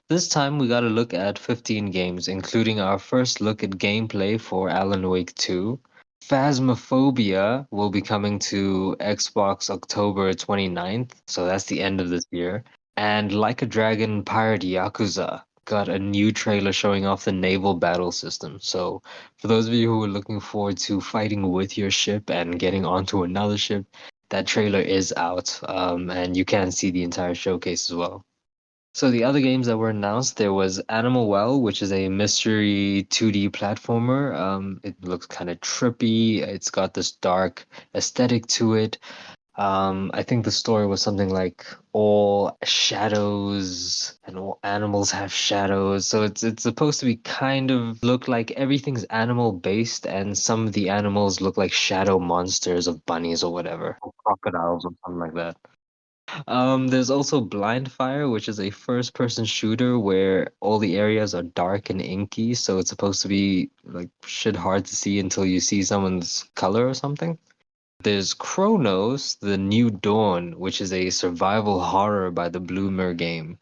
This time we got to look at 15 games, including our first look at gameplay for Alan Wake 2. Phasmophobia will be coming to Xbox October 29th, so that's the end of this year. And Like a Dragon Pirate Yakuza got a new trailer showing off the naval battle system. So for those of you who are looking forward to fighting with your ship and getting onto another ship, that trailer is out, and you can see the entire showcase as well. So the other games that were announced, there was Animal Well, which is a mystery 2D platformer. It looks kind of trippy. It's got this dark aesthetic to it. I think the story was something like all shadows and all animals have shadows. So it's supposed to be kind of look like everything's animal based, and some of the animals look like shadow monsters of bunnies or whatever, or crocodiles or something like that. There's also Blind Fire, which is a first-person shooter where all the areas are dark and inky, so it's supposed to be like shit hard to see until you see someone's color or something. There's Chronos, The New Dawn, which is a survival horror by the Bloomer game.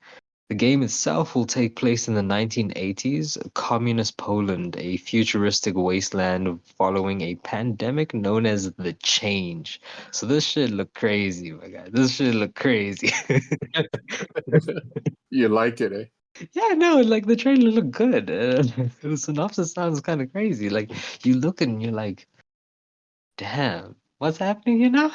The game itself will take place in the 1980s, communist Poland, a futuristic wasteland following a pandemic known as the Change. So this shit look crazy, my guy. This shit look crazy. You like it, eh? Yeah, no, like the trailer looked good. The synopsis sounds kind of crazy. Like you look and you're like, damn, what's happening here now?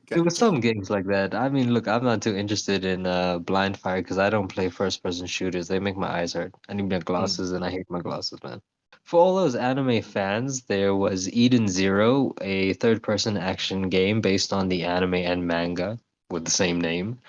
There were some games like that. I mean, look, I'm not too interested in Blind Fire because I don't play first-person shooters. They make my eyes hurt. I need my glasses, and I hate my glasses, man. For all those anime fans, there was Eden Zero, a third-person action game based on the anime and manga with the same name.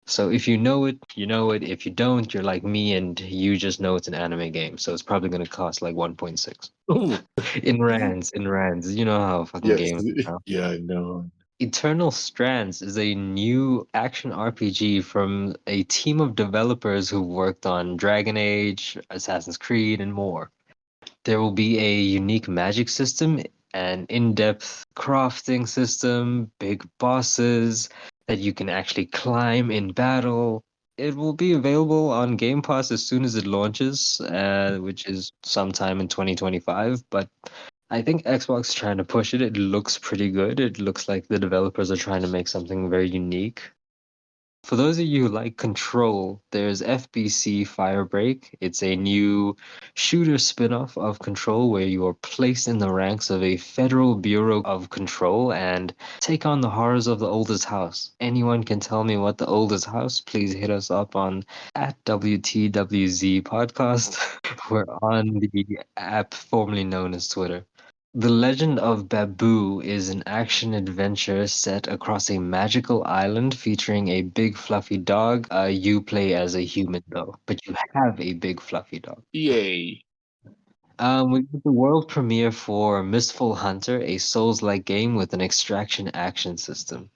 So if you know it, you know it. If you don't, you're like me and you just know it's an anime game. So it's probably going to cost like 1.6 Oh, in rands, in rands. You know how fucking yes. games are. Yeah, I know. Eternal Strands is a new action RPG from a team of developers who worked on Dragon Age, Assassin's Creed, and more. There will be a unique magic system an in-depth crafting system, big bosses that you can actually climb in battle. It will be available on Game Pass as soon as it launches, which is sometime in 2025. But I think Xbox is trying to push it. It looks pretty good. It looks like the developers are trying to make something very unique. For those of you who like Control, there's FBC Firebreak. It's a new shooter spin-off of Control where you are placed in the ranks of a Federal Bureau of Control and take on the horrors of the oldest house. Anyone can tell me what the oldest house? Please hit us up on at WTWZ Podcast. We're on the app formerly known as Twitter. The Legend of Babu is an action-adventure set across a magical island featuring a big fluffy dog. You play as a human though, but you have a big fluffy dog. Yay. We got the world premiere for Mistful Hunter, a Souls-like game with an extraction action system.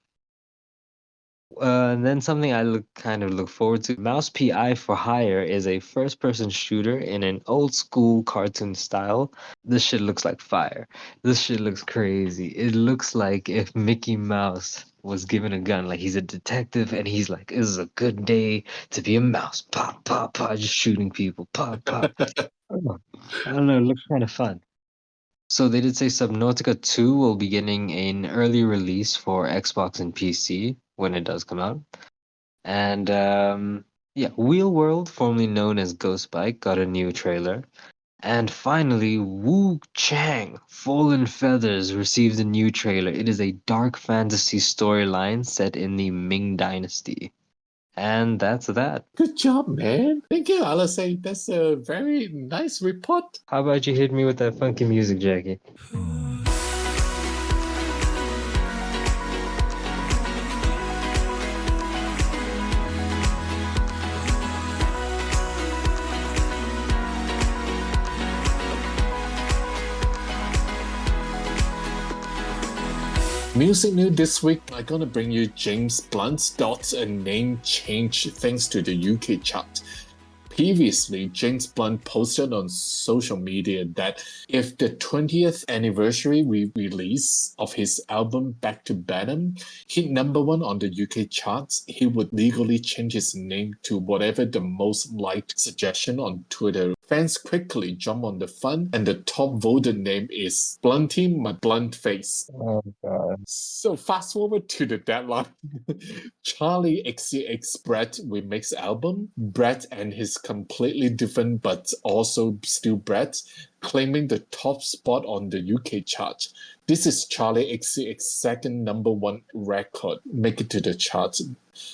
And then something I kind of look forward to. Mouse PI for Hire is a first-person shooter in an old-school cartoon style. This shit looks like fire. This shit looks crazy. It looks like if Mickey Mouse was given a gun, like he's a detective and he's like, "This is a good day to be a mouse." Pop, pop, pop, just shooting people. Pop, pop. I don't know. It looks kind of fun. So they did say Subnautica 2 will be getting an early release for Xbox and PC when it does come out. And yeah, Wheel World, formerly known as Ghost Bike, got a new trailer. And finally, Wu Chang, Fallen Feathers, received a new trailer. It is a dark fantasy storyline set in the Ming Dynasty. And that's that. Good job, man. Thank you, Alice. That's a very nice report. How about you hit me with that funky music, Jackie? Music news this week, I'm gonna bring you James Blunt's got a name change thanks to the UK chart. Previously, James Blunt posted on social media that if the 20th anniversary release of his album Back to Benham hit #1 on the UK charts, he would legally change his name to whatever the most liked suggestion on Twitter. Fans quickly jump on the fun, and the top voted name is Blunty My Blunt Face. Oh, God. So fast forward to the deadline. Charlie XCX Brett remix album, Brett and his completely different but also still Brett, claiming the top spot on the UK chart. This is Charlie XCX's second #1 record, make it to the chart.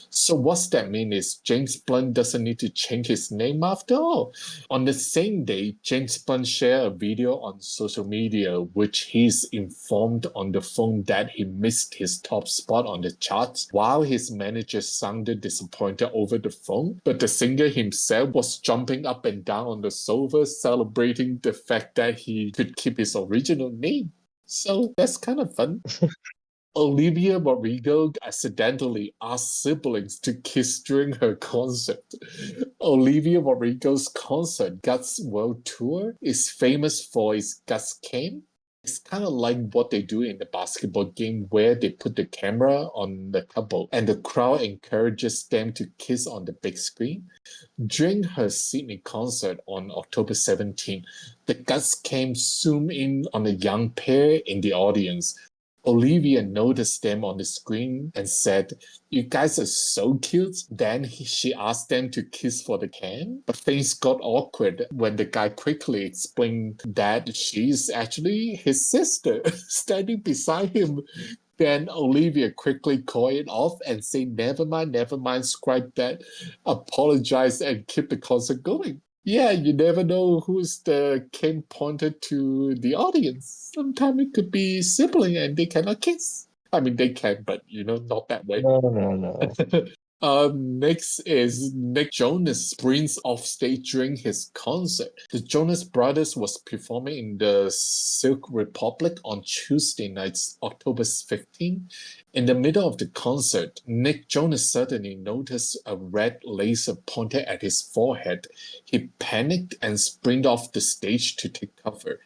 So what's that mean is James Blunt doesn't need to change his name after all. On the same day, James Blunt shared a video on social media which he's informed on the phone that he missed his top spot on the charts while his manager sounded disappointed over the phone, but the singer himself was jumping up and down on the sofa celebrating the fact that he could keep his original name. So that's kind of fun. Olivia Rodrigo accidentally asked siblings to kiss during her concert. Olivia Rodrigo's concert, Guts World Tour, is famous for its Guts Cam. It's kind of like what they do in the basketball game where they put the camera on the couple and the crowd encourages them to kiss on the big screen. During her Sydney concert on October 17, the Guts Cam zoomed in on a young pair in the audience. Olivia noticed them on the screen and said, "You guys are so cute." Then she asked them to kiss for the cam, but things got awkward when the guy quickly explained that she's actually his sister standing beside him. Then Olivia quickly called it off and said, never mind, scrap that, apologize and keep the concert going. Yeah, you never know who's the cam pointed to the audience. Sometimes it could be sibling and they cannot kiss. I mean, they can, but not that way. No. Next is Nick Jonas sprints off stage during his concert. The Jonas Brothers was performing in the Czech Republic on Tuesday nights, October 15. In the middle of the concert, Nick Jonas suddenly noticed a red laser pointed at his forehead. He panicked and sprinted off the stage to take cover.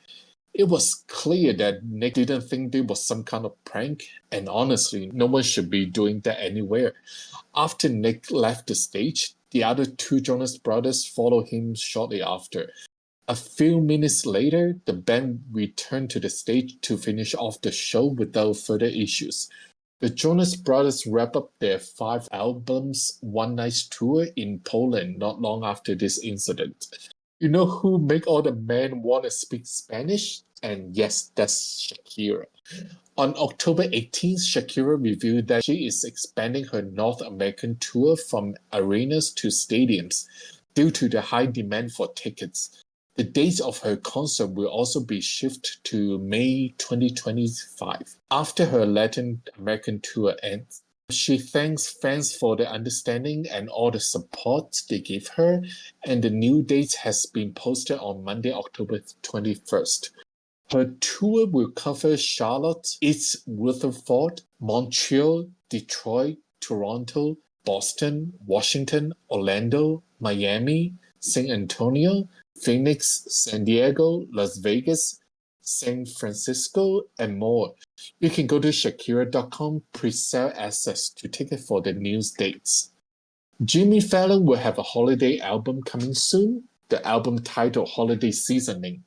It was clear that Nick didn't think it was some kind of prank, and honestly, no one should be doing that anywhere. After Nick left the stage, the other two Jonas Brothers followed him shortly after. A few minutes later, the band returned to the stage to finish off the show without further issues. The Jonas Brothers wrapped up their 5 albums one night tour in Poland not long after this incident. You know who make all the men want to speak Spanish? And yes, that's Shakira. On October 18th, Shakira revealed that she is expanding her North American tour from arenas to stadiums due to the high demand for tickets. The date of her concert will also be shifted to May 2025 after her Latin American tour ends. She thanks fans for their understanding and all the support they give her, and the new date has been posted on Monday, October 21st. Her tour will cover Charlotte, East Rutherford, Montreal, Detroit, Toronto, Boston, Washington, Orlando, Miami, San Antonio, Phoenix, San Diego, Las Vegas, San Francisco, and more. You can go to Shakira.com pre-sale access to take it for the news dates. Jimmy Fallon will have a holiday album coming soon, the album titled Holiday Seasoning.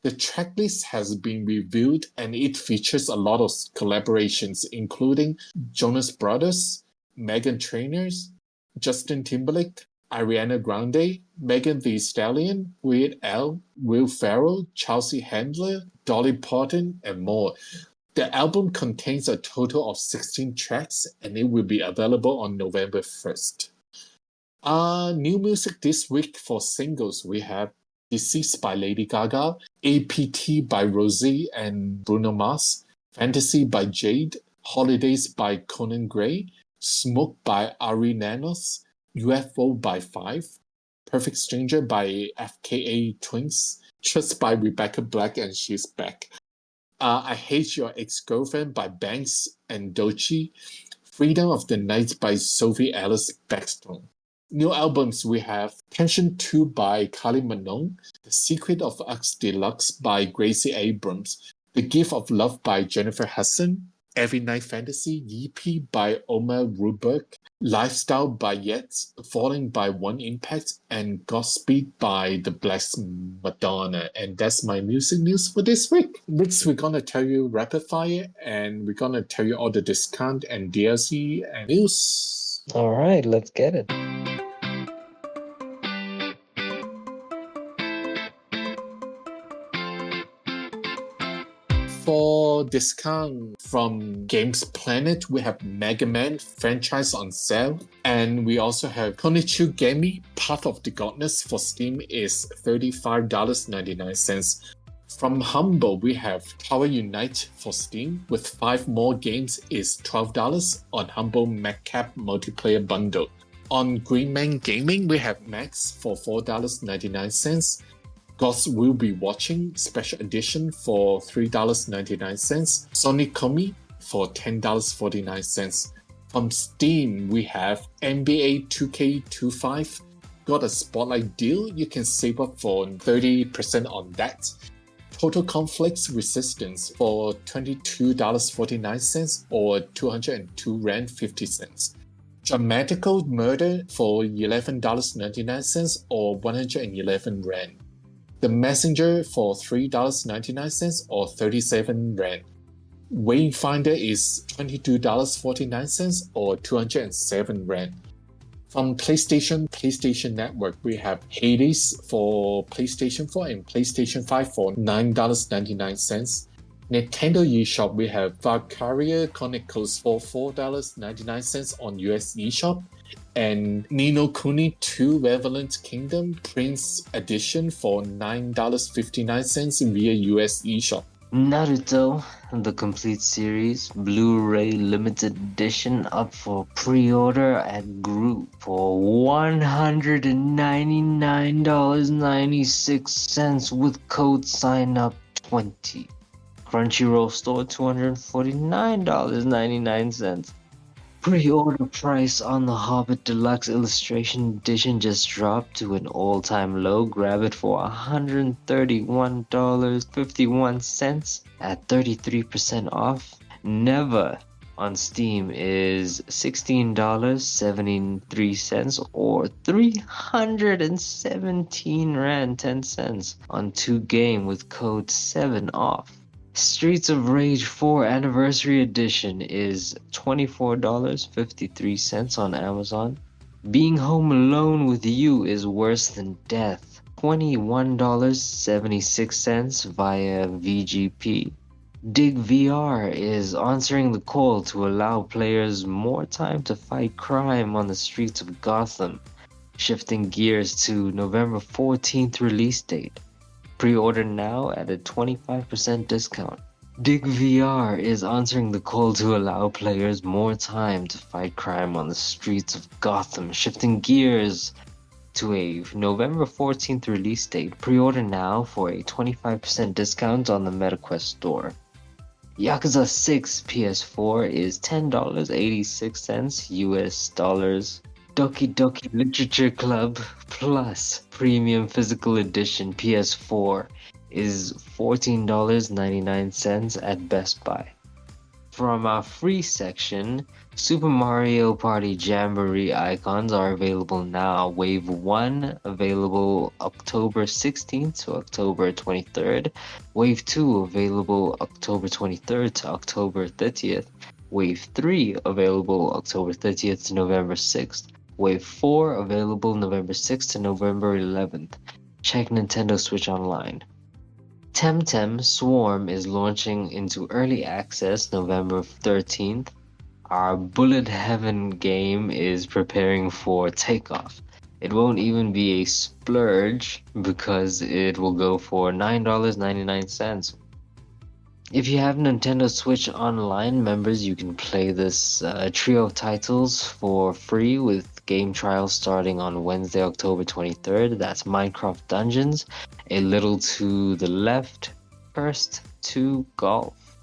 The tracklist has been reviewed and it features a lot of collaborations including Jonas Brothers, Meghan Trainor, Justin Timberlake, Ariana Grande, Megan Thee Stallion, Weird Al, Will Ferrell, Chelsea Handler, Dolly Parton, and more. The album contains a total of 16 tracks and it will be available on November 1st. New music this week for singles, we have Deceased by Lady Gaga, APT by Rosie and Bruno Mars, Fantasy by Jade, Holidays by Conan Gray, Smoke by Ari Nanos, UFO by Five, Perfect Stranger by FKA Twins, Trust by Rebecca Black and She's Back, I Hate Your Ex-Girlfriend by Banks and Doechii, Freedom of the Night by Sophie Ellis Bextor. New albums we have Tension 2 by Kylie Minogue, The Secret of Ux Deluxe by Gracie Abrams, The Gift of Love by Jennifer Hudson, Every Night Fantasy Yippee by Omar Ruberg, Lifestyle by Yet, Falling by One Impact, and Godspeed by The Black Madonna. And that's my music news for this week. Next, we're going to tell you rapid fire and we're going to tell you all the discount and DLC and news. All right, let's get it. For discount from Games Planet, we have Mega Man franchise on sale. And we also have Konichu Gemi, Path of the Godness for Steam is $35.99. From Humble, we have Tower Unite for Steam with 5 more games is $12 on Humble MacCap Multiplayer Bundle. On Greenman Gaming, we have Max for $4.99. Gods Will Be Watching Special Edition for $3.99. Sonic Komi for $10.49. From Steam, we have NBA 2K25. Got a Spotlight deal. You can save up for 30% on that. Total Conflicts Resistance for $22.49 or 202 Rand 50 cents. Dramatical Murder for $11.99 or 111 Rand. The Messenger for $3.99 or 37 Rand. Wayfinder is $22.49 or 207 Rand. From PlayStation Network, we have Hades for PlayStation 4 and PlayStation 5 for $9.99. Nintendo eShop, we have Valkyria Chronicles for $4.99 on US eShop. And Ni no Kuni 2 Revenant Kingdom Prince Edition for $9.59 via US eShop. Naruto, the complete series, Blu-ray limited edition up for pre-order at Group for $199.96 with code sign up 20. Crunchyroll Store $249.99. Pre-order price on the Hobbit Deluxe Illustration Edition just dropped to an all-time low. Grab it for $131.51 at 33% off. Never on Steam is $16.73 or 317 Rand 10 cents on 2Game with code 7 off. Streets of Rage 4 Anniversary Edition is $24.53 on Amazon. Being Home Alone with You is Worse Than Death, $21.76 via VGP. Dig VR is answering the call to allow players more time to fight crime on the streets of Gotham, shifting gears to November 14th release date. Pre-order now at a 25% discount. Dig VR is answering the call to allow players more time to fight crime on the streets of Gotham, shifting gears to a November 14th release date. Pre-order now for a 25% discount on the MetaQuest store. Yakuza 6 PS4 is $10.86 US dollars. Doki Doki Literature Club Plus Premium Physical Edition PS4 is $14.99 at Best Buy. From our free section, Super Mario Party Jamboree icons are available now. Wave 1 available October 16th to October 23rd. Wave 2 available October 23rd to October 30th. Wave 3 available October 30th to November 6th. Wave 4 available November 6th to November 11th. Check Nintendo Switch Online. Temtem Swarm is launching into early access November 13th. Our Bullet Heaven game is preparing for takeoff. It won't even be a splurge because it will go for $9.99. If you have Nintendo Switch Online members, you can play this trio of titles for free with game trials starting on Wednesday, October 23rd. That's Minecraft Dungeons, A Little to the Left, First to Golf.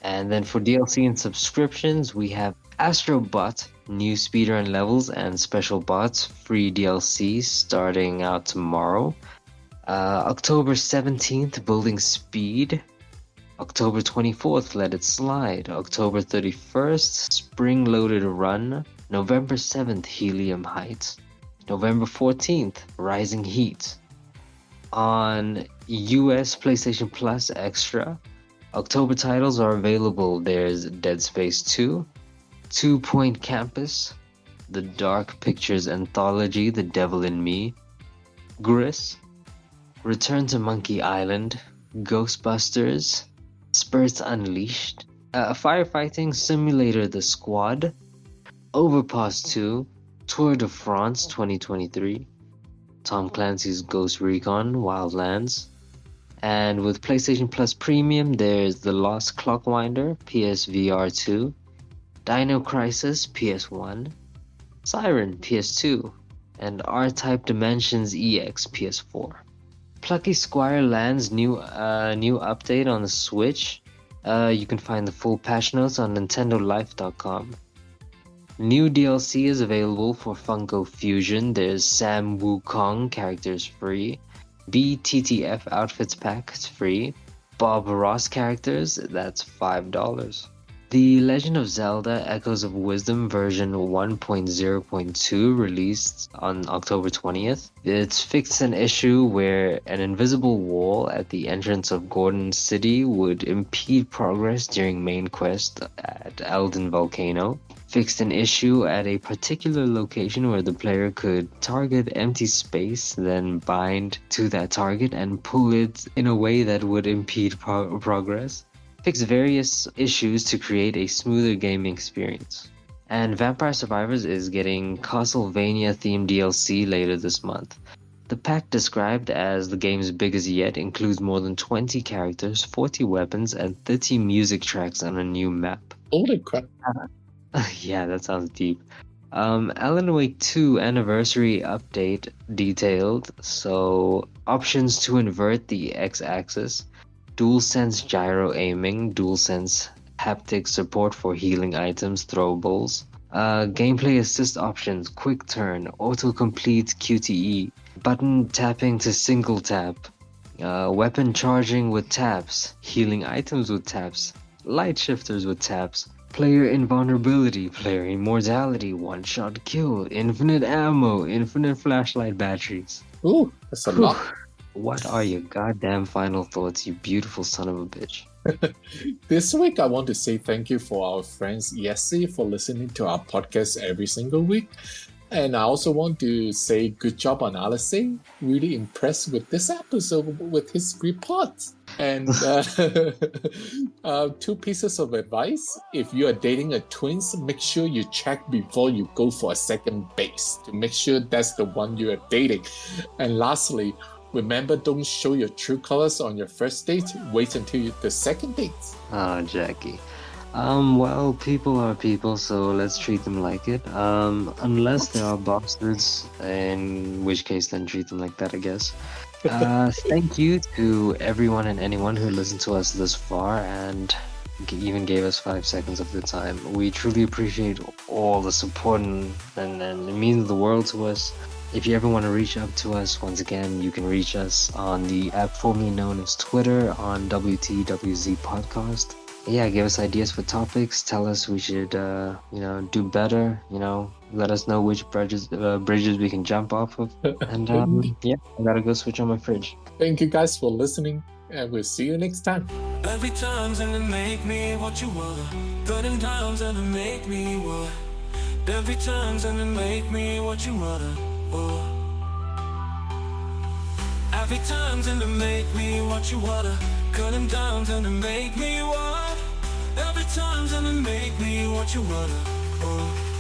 And then for DLC and subscriptions, we have Astro Bot, new speedrun levels and special bots, free DLC starting out tomorrow. October 17th, Building Speed. October 24th, Let It Slide. October 31st, Spring Loaded Run. November 7th, Helium Heights. November 14th, Rising Heat. On US PlayStation Plus Extra, October titles are available. There's Dead Space 2, 2 Point Campus, The Dark Pictures Anthology, The Devil in Me, Gris, Return to Monkey Island, Ghostbusters, Spirits Unleashed, Firefighting Simulator The Squad, Overpass 2, Tour de France 2023, Tom Clancy's Ghost Recon Wildlands, and with PlayStation Plus Premium, there's The Lost Clockwinder PSVR 2, Dino Crisis PS1, Siren PS2, and R-Type Dimensions EX PS4. Plucky Squire Land's new update on the Switch. You can find the full patch notes on NintendoLife.com. New DLC is available for Funko Fusion. There's Sam Wukong characters free, BTTF outfits pack is free, Bob Ross characters that's $5. The Legend of Zelda Echoes of Wisdom version 1.0.2 released on October 20th. It's fixed an issue where an invisible wall at the entrance of Gordon City would impede progress during main quest at Elden Volcano. Fixed an issue at a particular location where the player could target empty space, then bind to that target and pull it in a way that would impede progress. Fix various issues to create a smoother gaming experience. And Vampire Survivors is getting Castlevania themed DLC later this month. The pack, described as the game's biggest yet, includes more than 20 characters, 40 weapons, and 30 music tracks on a new map. Holy crap. Yeah, that sounds deep. Alan Wake 2 Anniversary Update detailed, so options to invert the X-axis, DualSense gyro aiming, DualSense haptic support for healing items, throwables, gameplay assist options, quick turn, autocomplete QTE, button tapping to single tap, weapon charging with taps, healing items with taps, light shifters with taps, player invulnerability, player immortality, one-shot kill, infinite ammo, infinite flashlight batteries. Ooh, that's a lot. What are your goddamn final thoughts, you beautiful son of a bitch? This week, I want to say thank you for our friends Yessi for listening to our podcast every single week. And I also want to say good job on Alice. Really impressed with this episode with his report. And 2 pieces of advice. If you are dating a twins, make sure you check before you go for a second base to make sure that's the one you are dating. And lastly, remember, don't show your true colors on your first date. Wait until the second date. Oh, Jackie. Well, people are people, so let's treat them like it. Unless they are bastards, in which case then treat them like that, I guess. Thank you to everyone and anyone who listened to us this far and even gave us 5 seconds of their time. We truly appreciate all the support and it means the world to us. If you ever want to reach out to us, once again, you can reach us on the app formerly known as Twitter on WTWZ Podcast. Yeah, give us ideas for topics. Tell us we should, do better. Let us know which bridges we can jump off of. And yeah, I gotta go switch on my fridge. Thank you guys for listening, and we'll see you next time. Every time's gonna make me what you want. Burning time's gonna make me what. Every time's gonna make me what you wanna. Oh. Every time's gonna make me what you wanna. Cutting down's gonna make me what. Every time's gonna make me what you wanna. Oh.